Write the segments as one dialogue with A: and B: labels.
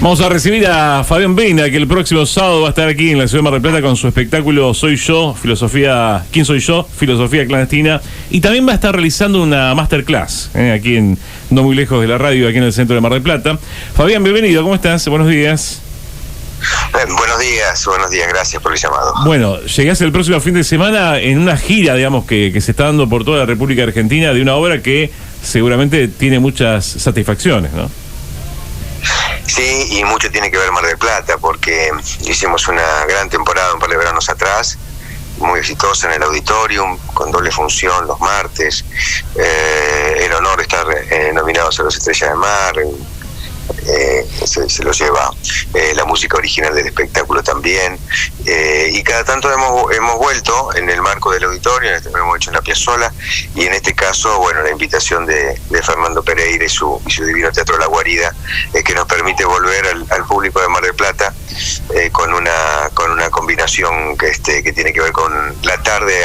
A: Vamos a recibir a Fabián Vena, que el próximo sábado va a estar aquí en la ciudad de Mar del Plata con su espectáculo Soy Yo, filosofía, ¿quién soy yo? Filosofía clandestina. Y también va a estar realizando una masterclass, aquí en, no muy lejos de la radio, aquí en el centro de Mar del Plata. Fabián, bienvenido, ¿cómo estás? Buenos días.
B: Buenos días, gracias por el llamado.
A: Bueno, llegás el próximo fin de semana en una gira, digamos, que se está dando por toda la República Argentina de una obra que seguramente tiene muchas satisfacciones, ¿no?
B: Sí, y mucho tiene que ver Mar del Plata, porque hicimos una gran temporada un par de veranos atrás, muy exitosa en el Auditorium, con doble función los martes, el honor de estar nominados a los Estrellas de Mar, se lo lleva la música original del espectáculo también, y cada tanto hemos vuelto en el marco del auditorio, lo hemos hecho en la Piazzolla, y en este caso, bueno, la invitación de Fernando Pereira y su Divino Teatro La Guarida, que nos permite volver al público de Mar del Plata con una combinación que tiene que ver con la tarde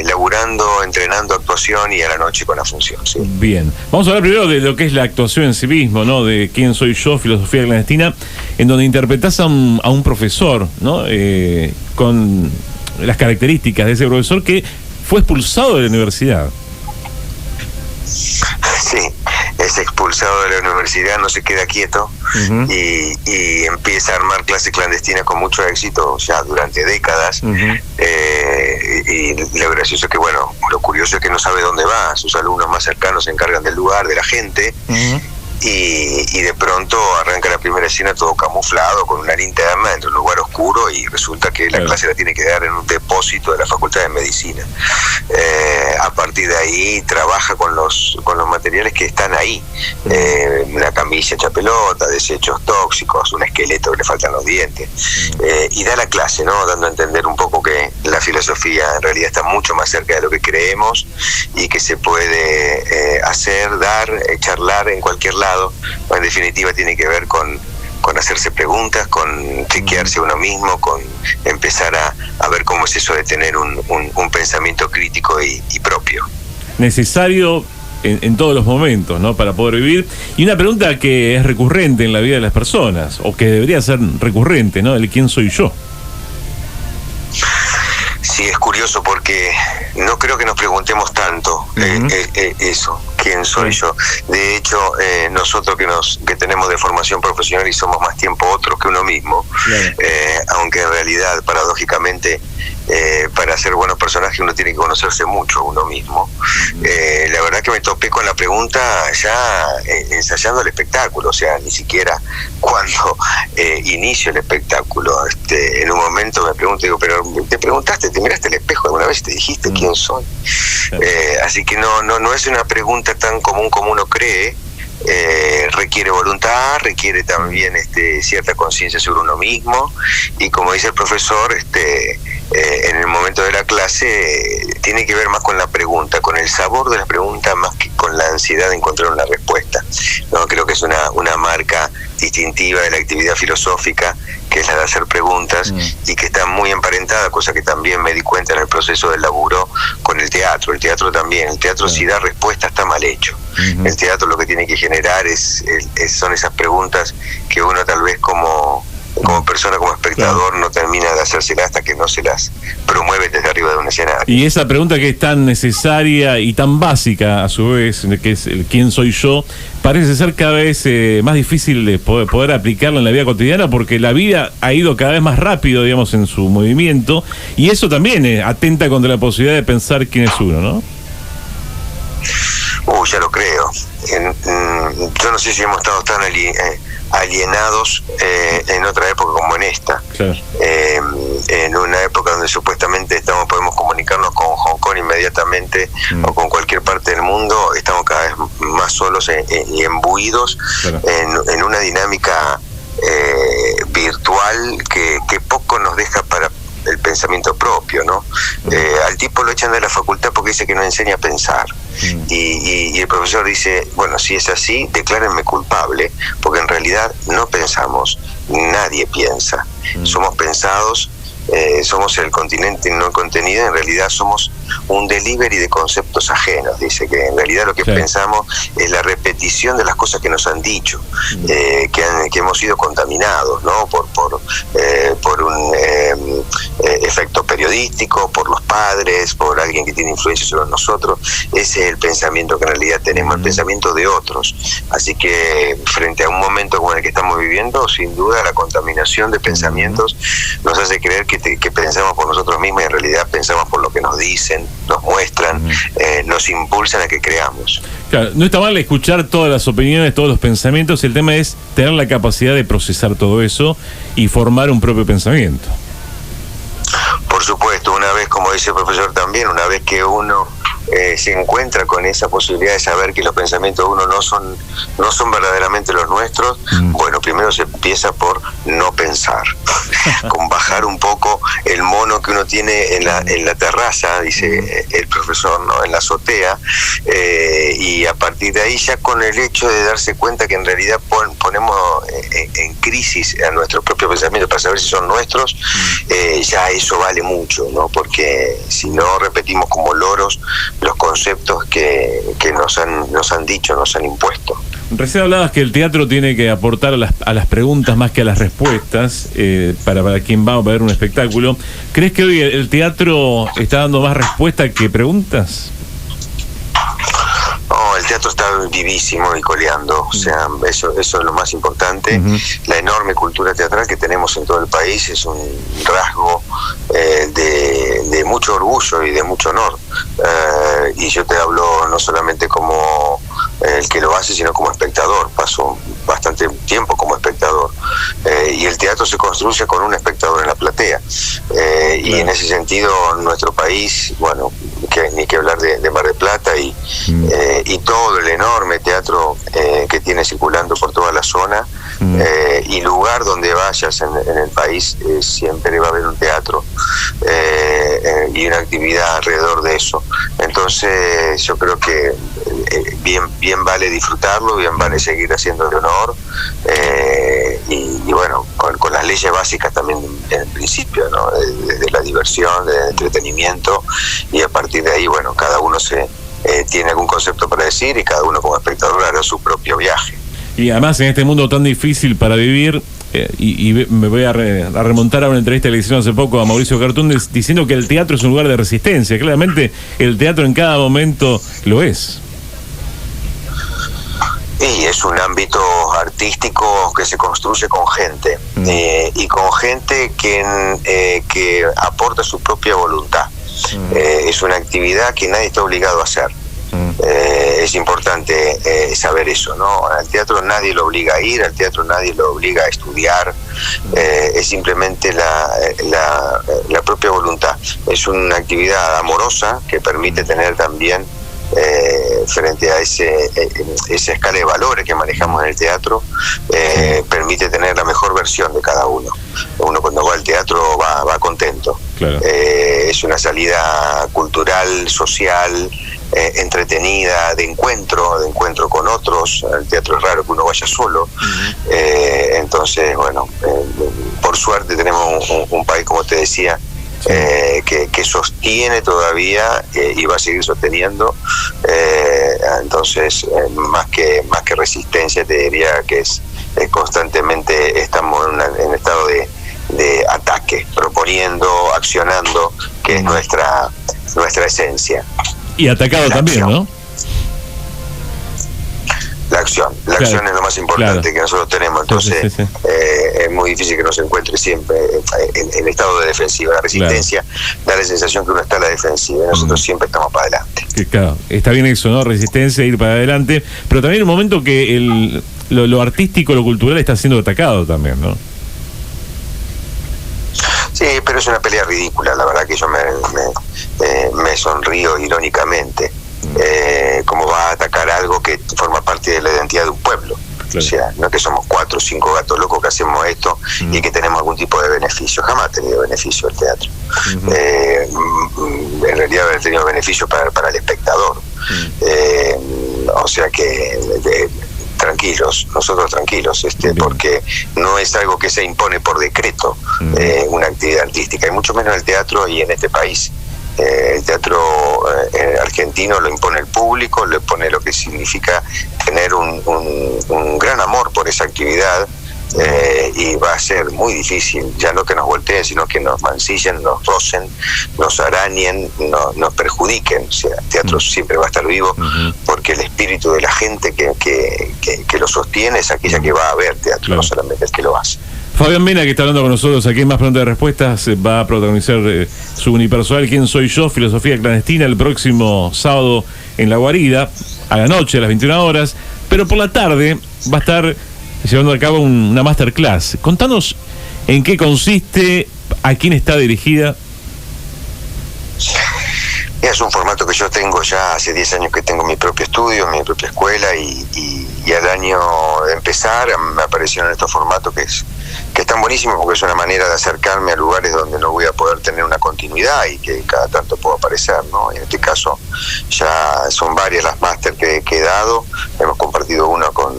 B: laburando, entrenando actuación, y a la noche con la función, ¿sí?
A: Bien, vamos a hablar primero de lo que es la actuación en sí mismo, ¿no? De quién soy yo, filosofía clandestina, en donde interpretás a un profesor, ¿no? Con las características de ese profesor que fue expulsado de la universidad.
B: Sí, es expulsado de la universidad, no se queda quieto, y empieza a armar clases clandestinas con mucho éxito ya durante décadas. Y lo gracioso es que, bueno, lo curioso es que no sabe dónde va, sus alumnos más cercanos se encargan del lugar, de la gente, y de pronto arranca la primera escena todo camuflado, con una linterna dentro de un lugar oscuro, y resulta que la clase la tiene que dar en un depósito de la Facultad de Medicina. A partir de ahí trabaja con los materiales que están ahí, una camilla hecha pelota, desechos tóxicos, un esqueleto que le faltan los dientes, y da la clase, ¿no? Dando a entender un poco que la filosofía en realidad está mucho más cerca de lo que creemos, y que se puede hacer, dar, charlar en cualquier lado. En definitiva tiene que ver con hacerse preguntas, con chequearse uno mismo, con empezar a ver cómo es eso de tener un pensamiento crítico y propio.
A: Necesario en todos los momentos, ¿no? Para poder vivir. Y una pregunta que es recurrente en la vida de las personas, o que debería ser recurrente, ¿no? El quién soy yo.
B: Sí, es curioso porque no creo que nos preguntemos tanto eso, quién soy yo. De hecho, nosotros que tenemos de formación profesional y somos más tiempo otros que uno mismo, aunque en realidad, paradójicamente, para ser buenos personajes uno tiene que conocerse mucho uno mismo. La verdad que me topé con la pregunta ya ensayando el espectáculo, o sea, ni siquiera cuando inicio el espectáculo. En un momento me pregunto, digo, pero te preguntaste, te miraste al espejo alguna vez y te dijiste quién soy. Así que no es una pregunta tan común como uno cree. Requiere voluntad, requiere también cierta conciencia sobre uno mismo, y como dice el profesor, en el momento de la clase tiene que ver más con la pregunta, con el sabor de la pregunta, más que con la ansiedad de encontrar una respuesta, ¿no? Creo que es una marca distintiva de la actividad filosófica, que es la de hacer preguntas, y que está muy emparentada, cosa que también me di cuenta en el proceso del laburo, con el teatro. El teatro también, el teatro si da respuesta está mal hecho. El teatro lo que tiene que generar son esas preguntas que uno tal vez como persona, como espectador, no termina de hacérselas hasta que no se las promueve desde arriba de un escenario.
A: Y esa pregunta que es tan necesaria y tan básica a su vez, que es el quién soy yo, parece ser cada vez más difícil de poder aplicarla en la vida cotidiana, porque la vida ha ido cada vez más rápido, digamos, en su movimiento, y eso también atenta contra la posibilidad de pensar quién es uno, ¿no?
B: Ya lo creo. Yo no sé si hemos estado tan alienados en otra época como en esta. Claro. En una época donde supuestamente podemos comunicarnos con Hong Kong inmediatamente, o con cualquier parte del mundo, estamos cada vez más solos y embuidos, claro, en una dinámica virtual que poco nos deja para el pensamiento propio, ¿no? Al tipo lo echan de la facultad porque dice que no enseña a pensar, y el profesor dice, bueno, si es así, declárenme culpable, porque en realidad no pensamos, nadie piensa, somos pensados, somos el continente no contenido, en realidad somos un delivery de conceptos ajenos. Dice que en realidad lo que pensamos es la repetición de las cosas que nos han dicho, que hemos sido contaminados, ¿no? Por un efecto periodístico, por los padres, por alguien que tiene influencia sobre nosotros. Ese es el pensamiento que en realidad tenemos, el pensamiento de otros. Así que frente a un momento como el que estamos viviendo, sin duda la contaminación de pensamientos nos hace creer que pensamos por nosotros mismos y en realidad pensamos por lo que nos dicen, nos muestran, nos impulsan a que creamos.
A: Claro, no está mal escuchar todas las opiniones, todos los pensamientos, el tema es tener la capacidad de procesar todo eso y formar un propio pensamiento.
B: Por supuesto, una vez, como dice el profesor también, una vez que uno se encuentra con esa posibilidad de saber que los pensamientos de uno no son verdaderamente los nuestros, bueno, primero se empieza por no pensar, con bajar un poco el mono que uno tiene en la terraza, dice el profesor, ¿no? En la azotea, y a partir de ahí ya con el hecho de darse cuenta que en realidad ponemos en crisis a nuestros propios pensamientos para saber si son nuestros, ya eso vale mucho, ¿no? Porque si no repetimos como loros los conceptos que nos han dicho, nos han impuesto.
A: Recién hablabas que el teatro tiene que aportar a las preguntas más que a las respuestas para quien va a ver un espectáculo. ¿Crees que hoy el teatro está dando más respuestas que preguntas?
B: No, el teatro está vivísimo y coleando, o sea, eso es lo más importante. La enorme cultura teatral que tenemos en todo el país es un rasgo de mucho orgullo y de mucho honor. Y yo te hablo no solamente como el que lo hace, sino como espectador. Paso bastante tiempo como espectador. Y el teatro se construye con un espectador en la platea. Y en ese sentido, nuestro país, bueno, ni que hablar de Mar del Plata y todo el enorme teatro que tiene circulando por toda la zona, y lugar donde vayas en el país, siempre va a haber un teatro y una actividad alrededor de eso. Entonces yo creo que bien vale disfrutarlo, bien vale seguir haciéndole honor, y bueno, con las leyes básicas también en principio, ¿no? De la diversión, del entretenimiento, y a partir de ahí, bueno, cada uno tiene algún concepto para decir y cada uno como espectador hará su propio viaje. Y
A: además en este mundo tan difícil para vivir, y me voy a remontar a una entrevista que le hicieron hace poco a Mauricio Cartún diciendo que el teatro es un lugar de resistencia. Claramente el teatro en cada momento lo es.
B: Y es un ámbito artístico que se construye con gente, y con gente que aporta su propia voluntad. Es una actividad que nadie está obligado a hacer. Es importante saber eso, ¿no? Al teatro nadie lo obliga a ir, al teatro nadie lo obliga a estudiar, es simplemente la propia voluntad. Es una actividad amorosa que permite tener también, frente a esa escala de valores que manejamos en el teatro, permite tener la mejor versión de cada uno. Uno cuando va al teatro va contento. Claro. Es una salida cultural, social, entretenida, de encuentro con otros. El teatro es raro que uno vaya solo. Entonces, bueno, por suerte tenemos un país, como te decía, que sostiene todavía y va a seguir sosteniendo. Entonces, más que resistencia, te diría que es constantemente estamos en estado de ataque, proponiendo, accionando, que es nuestra esencia.
A: Y atacado también, ¿no?
B: La acción es lo más importante que nosotros tenemos. Entonces sí. Es muy difícil que nos encuentre siempre en estado de defensiva. La resistencia da la sensación que uno está a la defensiva y nosotros siempre estamos para adelante.
A: Claro, está bien eso, ¿no? Resistencia, ir para adelante, pero también un momento que lo artístico, lo cultural está siendo atacado también, ¿no?
B: Sí, pero es una pelea ridícula. La verdad que yo me sonrío irónicamente. ¿Cómo va a atacar algo que forma parte de la identidad de un pueblo? Claro. O sea, no es que somos 4 o 5 gatos locos que hacemos esto y que tenemos algún tipo de beneficio. Jamás ha tenido beneficio el teatro. En realidad ha tenido beneficio para el espectador. O sea que tranquilos, nosotros tranquilos, porque no es algo que se impone por decreto, una actividad artística, y mucho menos el teatro y en este país. El teatro argentino lo impone el público, lo impone lo que significa tener un gran amor por esa actividad. Y va a ser muy difícil, ya no que nos volteen, sino que nos mancillen, nos rocen, nos arañen, nos perjudiquen. O sea, el teatro siempre va a estar vivo, porque el espíritu de la gente que lo sostiene es aquella que va a ver teatro, no solamente el que lo hace.
A: Fabián Mena, que está hablando con nosotros aquí en Más Preguntas de Respuestas, va a protagonizar su unipersonal ¿Quién soy yo? Filosofía clandestina el próximo sábado en La Guarida, a la noche, a las 21 horas, pero por la tarde va a estar llevando a cabo una masterclass. Contanos en qué consiste, a quién está dirigida.
B: Es un formato que yo tengo ya hace 10 años que tengo mi propio estudio, mi propia escuela, y al año de empezar me aparecieron estos formatos que están buenísimos, porque es una manera de acercarme a lugares donde no voy a poder tener una continuidad y que cada tanto puedo aparecer, ¿no? En este caso ya son varias las máster que he dado. Hemos compartido una con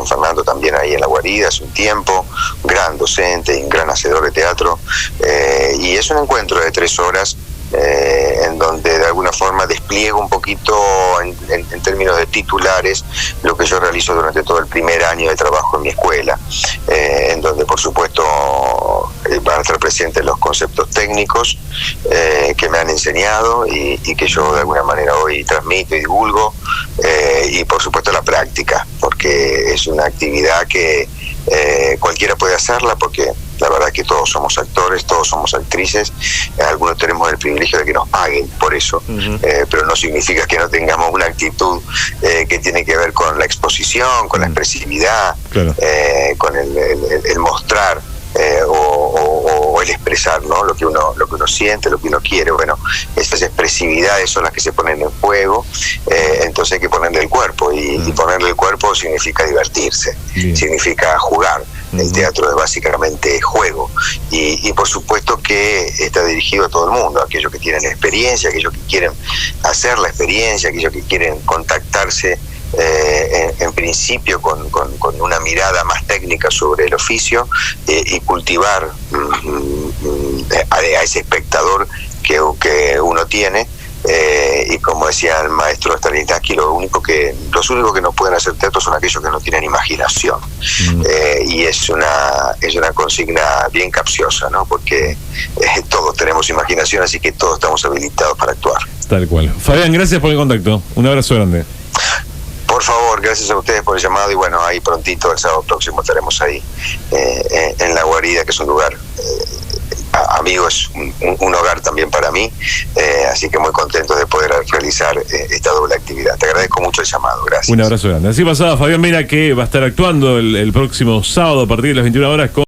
B: Fernando también ahí en La Guarida hace un tiempo, un gran docente y un gran hacedor de teatro, y es un encuentro de 3 horas en donde de alguna forma despliego un poquito en términos de titulares lo que yo realizo durante todo el primer año de trabajo en mi escuela, en donde por supuesto van a estar presentes los conceptos técnicos que me han enseñado y que yo de alguna manera hoy transmito y divulgo, y por supuesto la práctica, porque es una actividad que cualquiera puede hacerla, porque la verdad es que todos somos actores, todos somos actrices, algunos tenemos el privilegio de que nos paguen por eso, pero no significa que no tengamos una actitud que tiene que ver con la exposición, con la expresividad, con el mostrar o el expresar, ¿no? lo que uno siente, lo que uno quiere. Bueno, esas expresividades son las que se ponen en juego, entonces hay que ponerle el cuerpo, y ponerle el cuerpo significa divertirse, significa jugar. El teatro es básicamente juego, y por supuesto que está dirigido a todo el mundo, a aquellos que tienen experiencia, aquellos que quieren hacer la experiencia, aquellos que quieren contactarse en principio con una mirada más técnica sobre el oficio, y cultivar a ese espectador que uno tiene. Y como decía el maestro Stanislavski, los únicos que no pueden hacer teatro son aquellos que no tienen imaginación. Y es una consigna bien capciosa, ¿no? Porque todos tenemos imaginación, así que todos estamos habilitados para actuar.
A: Tal cual. Fabián, gracias por el contacto. Un abrazo grande.
B: Por favor, gracias a ustedes por el llamado, y bueno, ahí prontito, el sábado próximo, estaremos ahí en La Guarida, que es un lugar amigo, es un hogar también para mí, así que muy contento de poder realizar esta doble actividad. Te agradezco mucho el llamado, gracias.
A: Un abrazo grande. Así pasaba Fabián Mena, que va a estar actuando el próximo sábado a partir de las 21 horas con